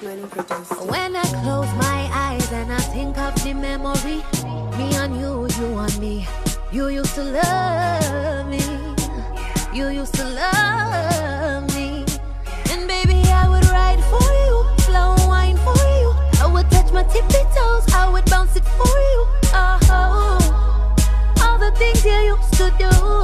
Smiling Producer. When I close my eyes and I think of the memory, me and you and me. You used to love me. You used to love me. And baby, I would ride for you, flow wine for you. I would touch my tippy toes, I would bounce it for you. Oh, all the things you used to do.